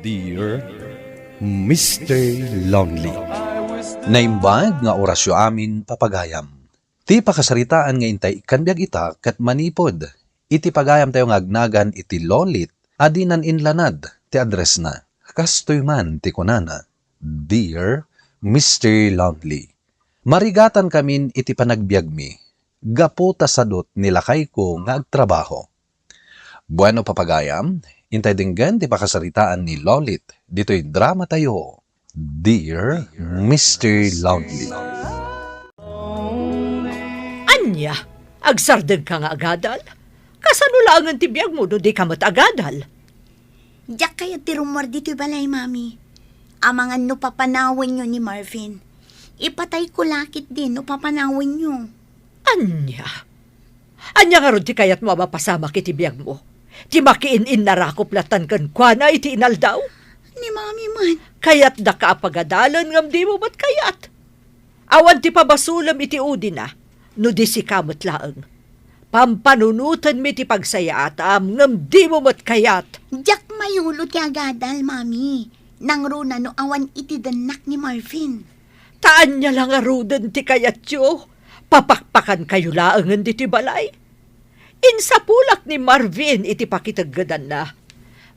Dear Mr. Lonely. Naimbag nga orasyo amin papagayam. Ti pakasaritaan nga intay ikanbiag ita kat manipod. Iti pagayam tayo nga agnagan iti lolit adinan inlanad ti address na. Kastoy man ti kunana. Dear Mr. Lonely. Marigatan kamin iti panagbiag mi. Gapo ta sadot nilakay ko nga agtrabaho. Bueno papagayam, intay dinggan ti pakasaritaan ni Lolit. Dito'y drama tayo. Dear Mr. Lonely. Anya, agsardeg ka nga agadal? Kasano lang ang tibiyag mo do di ka matagadal? Diyak kaya ti rumor dito balay, mami. Amangan no papanawin nyo ni Marvin. Ipatay ko lakit din no papanawin nyo. Anya? Anya nga ron ti kayat mo mapasama kitibiyag mo? Ti makiin-in narakoplatan kan kwa na iti inal daw? Ni mami man. Kayat da ka apagadalan ngam di mo ba't kayat? Awan ti pabasulam iti udi na, no di si kamot laeng. Pampanunutan mi ti pagsayatam ngam di mo ba't kayat? Diyak mayulot ti agadal, mami. Nang runa no awan iti danak ni Marvin. Taan niya lang arudan ti kayat yo. Papakpakan kayo laengan di ti balay. Insapulak ni Marvin iti pakitaggadan na.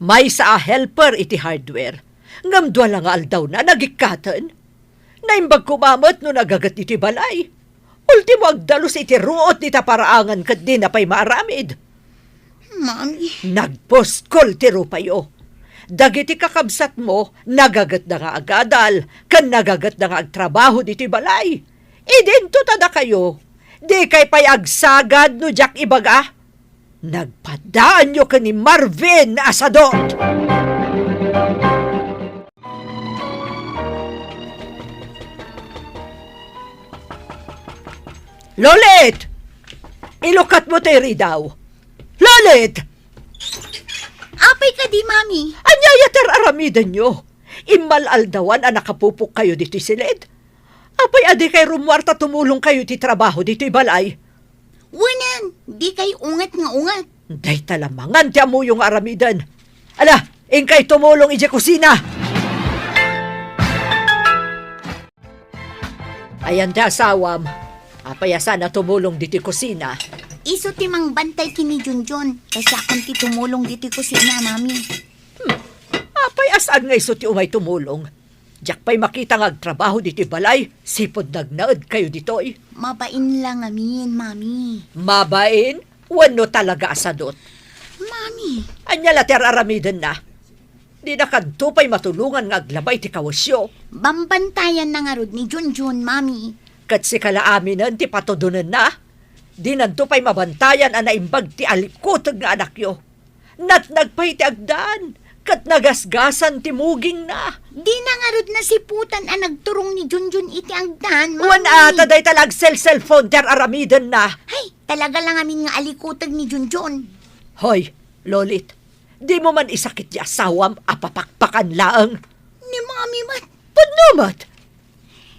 May sa helper iti hardware. Ngam dwa lang aldaw na nagikatan. Naimbag kumamot no nagagat iti balay. Ultimo agdalos iti ruot ni taparaangan kat di na pa'y maaramid. Mami. Nagposkol ti rupayo. Dagiti kakabsat mo, nagagat na nga agadal, kan nagagat na nga agtrabaho diti balay. Idento tada kayo. Di kay pa'y agsagad no jak ibaga. Nagpadaan nyo ka ni Marvin Asadot. Lolit! Ilukat mo teri daw. Lolit! Apay ka di, mami. Anyaya ter aramidan nyo. Imalaldawan ang nakapupok kayo dito silid. Apay adi kay rumwarta tumulong kayo ti trabaho dito balay. Wanan, di kay ungat nga ungat. Day talamangan ti amo yung aramidan. Ala, ingkay tumulong ije kusina. Ayan ti asawam. Apaya sana tumulong dito kusina. Iso ti mang bantay kini Junjun. Kasi akong ti tumulong dito kusina, mami. Apay asaan nga iso ti umay tumulong. Diyak pa'y makita nga agtrabaho dito balay. Sipod nagnaad kayo dito'y. Mabain lang amin, mami. Mabain? Wano talaga asadot. Mami. Anya later aramidan na. Di na kadto pa'y matulungan nga aglabay ti kawasyo. Bambantayan na nga rod ni Junjun, mami. Kat si kalaaminan ti patodonan na. Di nanto pa'y mabantayan ang naimbag ti alikutag nga anak yo. Nat nagpay ti agdaan. Kat nagasgasan ti muging na. Di na nga rod na siputan ang nagturong ni Junjun iti agdan, mami. Wan ata day talag cellphone ter aramidan na. Hay, talaga lang amin nga alikutag ni Junjun. Hoy, Lolit, di mo man isakit di asawam apapakpakan laang. Ni mami man. Padnumat.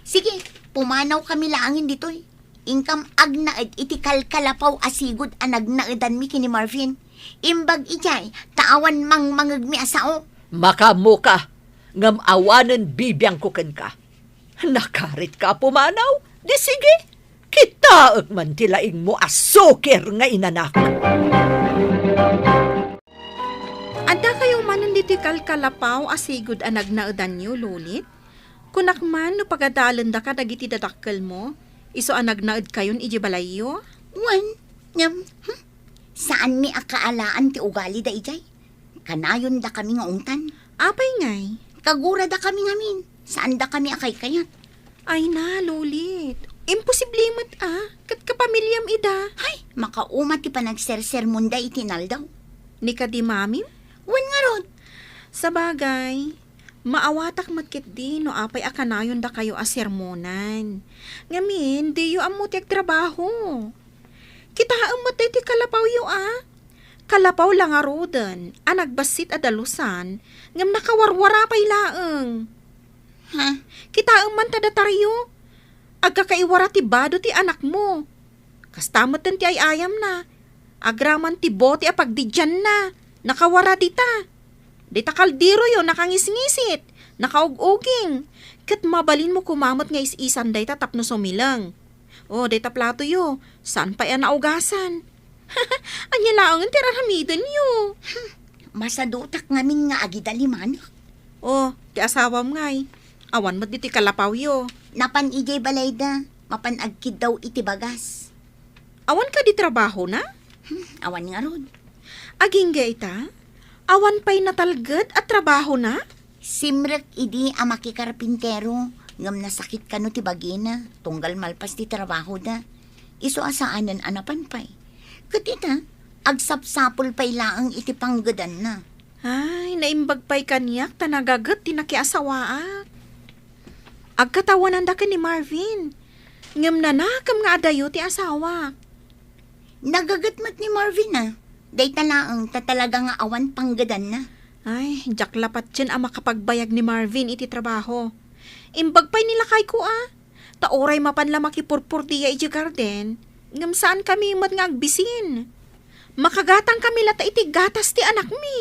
Sige, pumanaw kami laangin dito'y. Ingkam agnaed iti kalkalapaw asigod ang nagnaadan mi kini Marvin. Imbag ijay, taawan mang mangagmi asao. Makamuka, ngam awanan bibiyang kuken ka. Nakarit ka pumanaw? Di sige, kitaag man tilaing mo asukir nga inanak. Ada kayo manon diti kalkalapaw asigod ang nagnaadan niyo, Lulit? Kunak man no pagadalan da ka dagiti dadakkel mo, iso ang nagnaad kayon iji balayo? Wan, saan mi akaalaan ti ugali da ijay? Kanayon da kami nga ungtan. Apay ngay? Kagura da kami ngamin. Saan da kami akay kayat? Ay na, Lulit. Imposible mat kat kapamilyam ida. Hay, makauma ti panagsersermon da itinal daw. Ni ka di mamim? Wan nga rod. Sa bagay, maawatak matkit di no apay akanayon da kayo asermonan. Ngamin, di yo amuti trabaho. Kita amat ti kalapaw yo Kalapaw lang arodan, nagbasit adalusan, ngam nakawarwara pa'y laeng. Ha? Kita man tadataryo, agkakaiwara ti bado ti anak mo. Kastamot ti ay ayam na, agraman ti bote apagdidyan na, nakawara dita. Dita kaldero yo nakangisngisit, nakauguging. Kat mabalin mo kumamot nga is-isan dayta tapno sumilang. O, dayta plato yo, saan pa yan naugasan? Anya laang ang tiraramidan yo. Masadutak ngamin nga agidaliman. O, ti asawam ngay. Awan mo diti kalapaw yo. Napan ijay balayda, mapanagkid daw iti bagas. Awan ka di trabaho na? Awan nga rod. Aging ga ita? Awan pa'y natalgad at trabaho na? Simrek idi amaki karpintero, ngam nasakit ka no ti bagina, tunggal malpas ti trabaho da. Iso asaanan anapan pa'y. Katita, agsapsapol pa'y laang iti panggadan na. Ay, naimbag pa'y kanyak, tanagagat tinakiasawaak. Agkatawanan da ka ni Marvin. Ngam nanakam nga adayo ti asawa. Nagagatmat ni Marvin ah. Day talaang tatalaga nga awan panggadan na. Ay, jaklapat dyan ang makapagbayag ni Marvin iti trabaho. Imbag pa'y nilakay ko ah. Taoray mapanla makipurpur diya iti garden. Ngam saan kami mat nga agbisin. Makagatang kami lata iti gatas ti anak mi.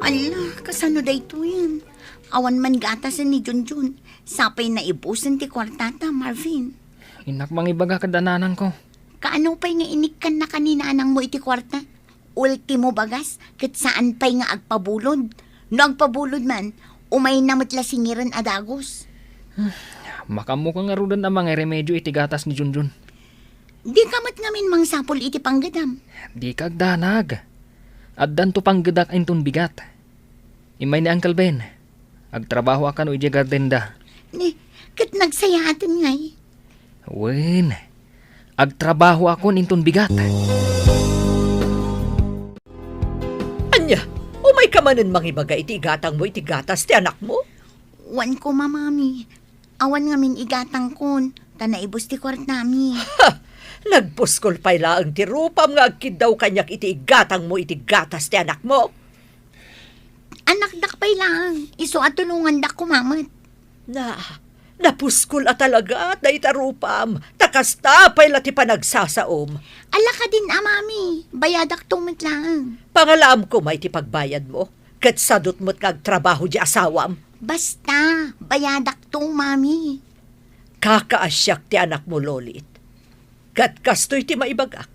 Ala, kasano day to yan? Awan man gatasan ni Junjun. Sapay na ibusan ti kwartata, Marvin. Inak mangibaga kadananan ko. Kaano pa'y nga inikan na kaninanang mo iti kwarta? Ultimo bagas, kat saan pa'y nga agpabulod? No agpabulod man, umay namot lasingiran adagos. Makamukha nga rudan ang mga remedyo iti gatas ni Junjun. Di kamat ngamin mang sapol iti panggadam. Di kagdanag. At danto pang gadak inton bigat. Imay ni Uncle Ben. Agtrabaho akan o iti garden da. Ni, kat nagsayatan ngay. Wen. Agtrabaho ako inton bigat. Anya, umay ka manin mangibaga iti igatang mo iti gatas ti anak mo? Wan ko mamami. Awan ngamin igatang kon. Tanaibos ti kwart nami. Nagpuskol pa'y laang ti rupam nga agkid daw kanyak iti igatang mo iti gatas ti anak mo. Anak dak pa'y lang. Iso at tulungan dak kumamat. Napuskol at talaga at rupam. Takasta pa'y lati pa nagsasaom. Ala ka din mami. Bayadak tumit lang. Pangalaam ko may ti pagbayad mo. Kat sadot mo't kagtrabaho di asawam. Basta, bayadak to, mami. Kakaasyak ti anak mo, Lolit. Kat kastoy ti maibagak.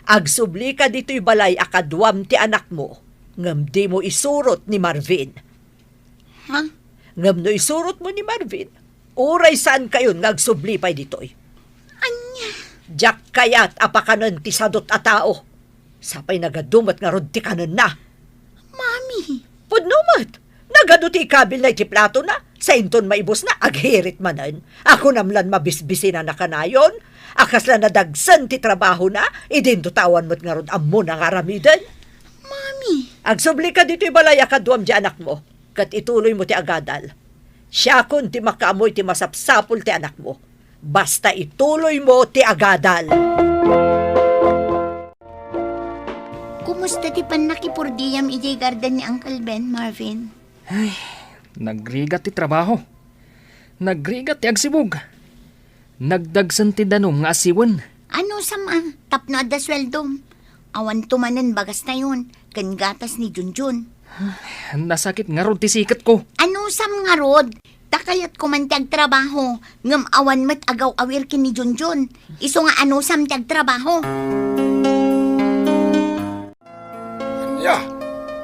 Agsubli ka dito'y balay akadwam ti anak mo. Ngam di mo isurot ni Marvin. Ha? Ngam no isurot mo ni Marvin, uray saan kayo ngagsubli pa'y dito'y. Anya? Diyak kayat apakanon ti sadot a tao. Sapay nagadumot nga rod ti kanon na. Mami. Pudnumat, nagado ti kabil na iti plato na. Sa inton maibos na, aghirit manan. Ako namlan mabisbisi na nakanayon. Akas na nadagsan ti trabaho na, idin tutawan mo't nga rod ammo na ngaramidan. Mami. Agsubli ka dito'y balay akadwam di anak mo. Kat ituloy mo ti agadal. Siya kun ti makaamoy ti masapsapul ti anak mo. Basta ituloy mo ti agadal. Kumusta ti panakipurdiyam ijay garden ni Uncle Ben, Marvin? Nagrigat ti trabaho. Nagrigat ti agsibog. Nagdagsan ti danom nga asiwan. Ano sama? Tapno adda sweldom. Awan tumanan bagas na yun. Kan gatas ni Junjun. Nasakit nga rod ti sikat ko. Ano sam nga rod? Takayat kumantiag trabaho. Ngam awan mat agaw awir kin ni Junjun. Iso nga ano sam tiag trabaho. Anya,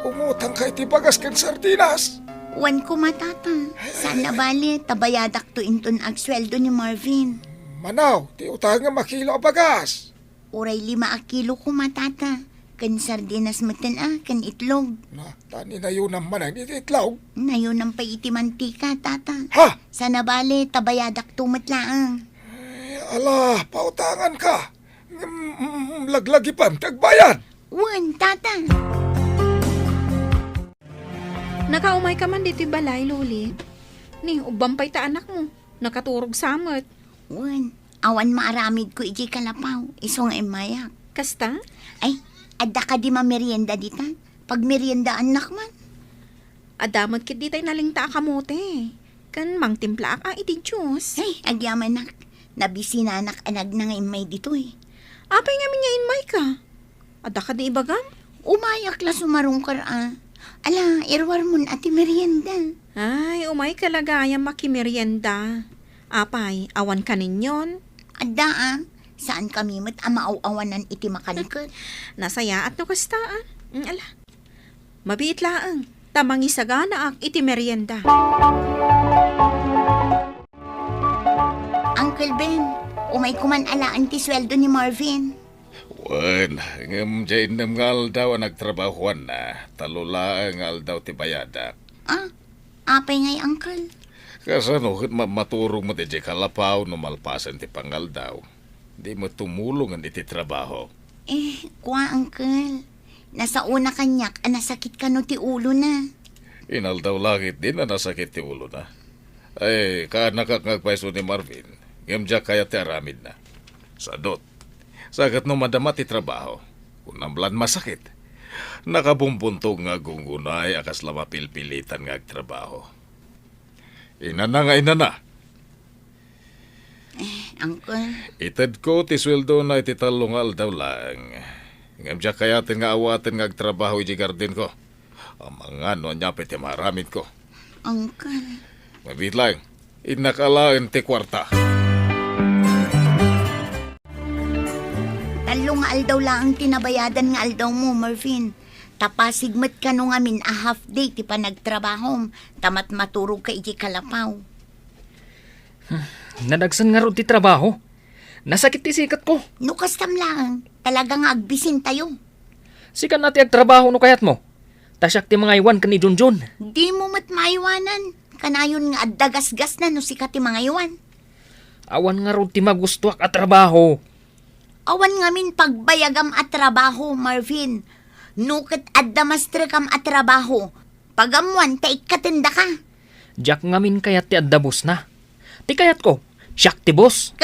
umutang kay ti bagas ken sardinas. Wan ko matata. Sana bali, tabayadak to inton agsweldo ni Marvin. Manaw, ti utang nga makilo a bagas. Uray 5 a kilo ko matata. Kan sardinas matan kan itlog. Na, tani na yun naman ang ititlaw. Nayon ang paiti mantika, tata. Ha? Sana bali, tabayadak tumat laang. Ala, pautangan ka. Laglagipan, tagbayad. Wan, tata. Nakaumay ka man dito balay, Lolit. Ni, ubampay ta anak mo. Nakaturog samot. Wan, awan maaramid ko iji kalapaw. Iso nga imayak. Kasta? Ay, adda ka di mamerienda dita. Pag merienda anak man. Adamot kit di tayo nalingta kamote. Kan mang timpla ang iti Diyos. Ay, agyaman nak. Nabisi na anak anag na nga imay dito eh. Apay nga minyain may ka. Ada ka di ibagam? Umayak la sumarong kar Ala, irwar mo na ati merienda. Ay, umay kalagayang makimerienda. Apay, awan ka ninyon. Ada saan kami mat amaaw-awanan iti makanikot. Nasaya at no kasta ala. Mabiit laang. Tamang isagana ak iti merienda. Uncle Ben, umay kuman alaan ti sweldo ni Marvin. Wan, ngam dyan nam ngal daw ang nagtrabahuan na. Talula ngal daw ti bayadak. Apay ngay, Uncle. Kasano, maturong mo ti kalapaw no malpasan ti pangal daw. Di mo tumulong ang iti trabaho. Kwa, Uncle. Nasa una kanyak, nasakit ka no ti ulo na. Inal daw langit din na nasakit ti ulo na. Ay, nakakagpaiso ni Marvin. Ngam dyan kaya ti aramid na. Sadot. Sagat no madama ti trabaho. Kung namlan masakit. Nakabumbuntog nga gungunay akas lama pilpilitan nga agtrabaho. Inana. Uncle. Itad ko ti sweldo na iti talungal daw lang. Ngam dyan kayatin nga awatin nga agtrabaho iti garden ko. Ang mga no niya piti maramit ko. Uncle. Mabit lang. Inakalaan ti kwarta. Talong nga aldaw lang ang tinabayadan nga aldaw mo, Marvin. Tapasigmat ka no ngamin a half day ti pa nagtrabaho. Tamat maturog ka iti kalapaw. Nadagsan nga ro ti trabaho. Nasakit ti sikat ko. No kastam lang, talaga nga agbisin tayo. Sikan na ti agtrabaho no kayat mo. Tasyak ti mga iwan ka ni Junjun. Di mo mat maiwanan. Kanayon nga addagasgas na no sikat ti mga iwan. Awan nga ro ti magustuak at trabaho. Awan ngamin pagbayagam at trabaho, Marvin. Nukit addamastre kam at trabaho. Pagamuan, taik katenda ka. Jack ngamin kayat ti addabos na. Ti kayat ko, siyak ti boss.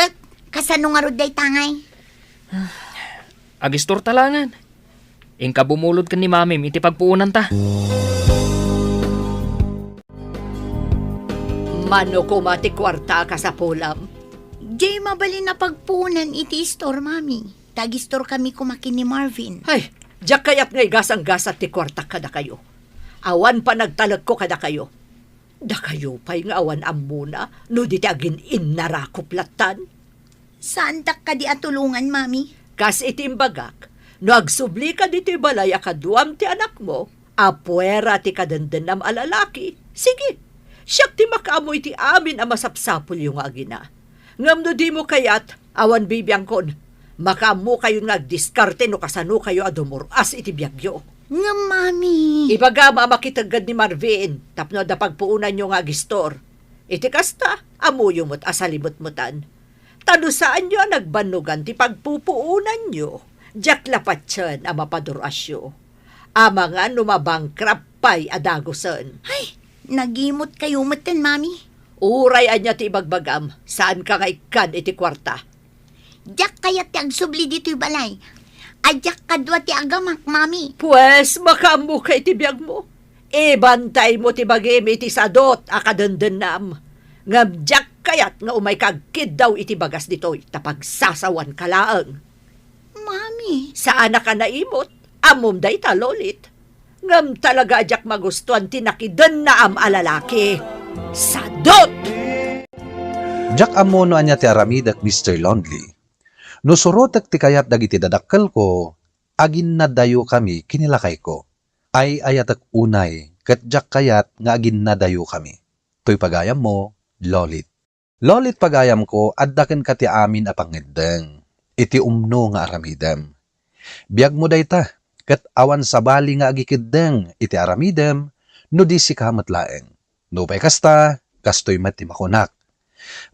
Kasano nga roday tangay? Agistor talangan. Ingka bumulod ka ni mamim iti pagpuunan ta. Mano ko mati kwarta ka sa pulam. Jay mabali na pagpunan iti store, mami. Tag-store kami kumakin ni Marvin. Ay, diyak kayat ngay gasang-gasat ti kwarta kada kayo. Awan pa nagtalag ko kada kayo. Da kayo pa'y nga awan amuna, no di ti agin innarakop-latan. Saan tak ka di atulungan, mami? Kas itimbagak, no agsubli ka dito balay akaduam ti anak mo, apuera ti kadandanam alalaki. Sige, siyak ti makaamoy ti amin ang masapsapul yung agina. Ngam no di mo kayat, awan bibiyang kon, makamo kayo nagdiskarte no kasano kayo adumuras iti biyagyo. Nga, mami. Ibagama makitagad ni Marvin, tapno da pagpuunan nyo nga gistor. Iti kasta, amuyo mo't asalimot-mutan. Tano saan nyo nagbanugan ti pagpupuunan nyo? Diyak lapat siyan ang mapadurasyo. Ama nga numabangkrap pa'y adagosan. Ay, nagimot kayo matan, mami. Uray anya ti ibagbagam, saan ka nga ikan iti kwarta? Diyak kaya ti agsubli dito yung balay. Adyak kadwa ti agamak, mami. Pues, makamu kay ti biyag mo. Ibantay mo ti bagim iti sadot akadandanam. Ngabjak kayat nga umay kagkid daw iti bagas ditoy tapagsasawan kalaang. Mami. Saan ka naimot? Amom day talolit. Ngam talaga adyak magustuhan tinakidan na am alalaki. Sadot! Jack amono anya ti aramidak Mr. Lonely. No surotek ti kayat dagiti dadakkel ko, agin na dayo kami kinilakay ko. Ay ayatak unay, ket Jack kayat nga agin na dayo kami. Toy pagayam mo, Lolit. Lolit pagayam ko, addaken ka ti amin a pangedeng. Iti umno nga aramidem. Biag mo dayta, ket awan sabali nga agikideng iti aramidem, no di si kamat laeng. No pay kasta, kastoy met ti makunak.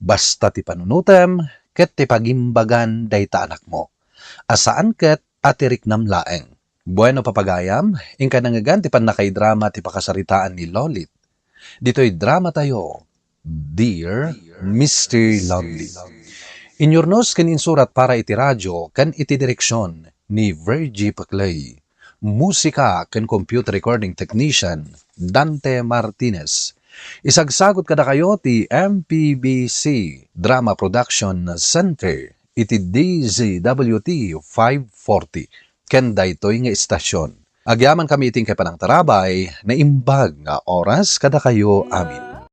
Basta ti panunutem, ket ti pagimbagan dayta anak mo. Asaan ket atirik nam laeng. Bueno papagayam, ingka nangagan ti panakay-drama ti pakasaritaan ni Lolit. Dito'y drama tayo, Dear Mr. Lonely. Inyornos ken insurat para iti radyo ken iti direksyon ni Virgie Paclay. Musika ken computer recording technician Dante Martinez. Isagsagot kada kayo ti MPBC Drama Production Center iti DZWT 540 ken daytoy nga istasyon. Agyaman kami iting kay panang tarabay na imbag nga oras kada kayo amin.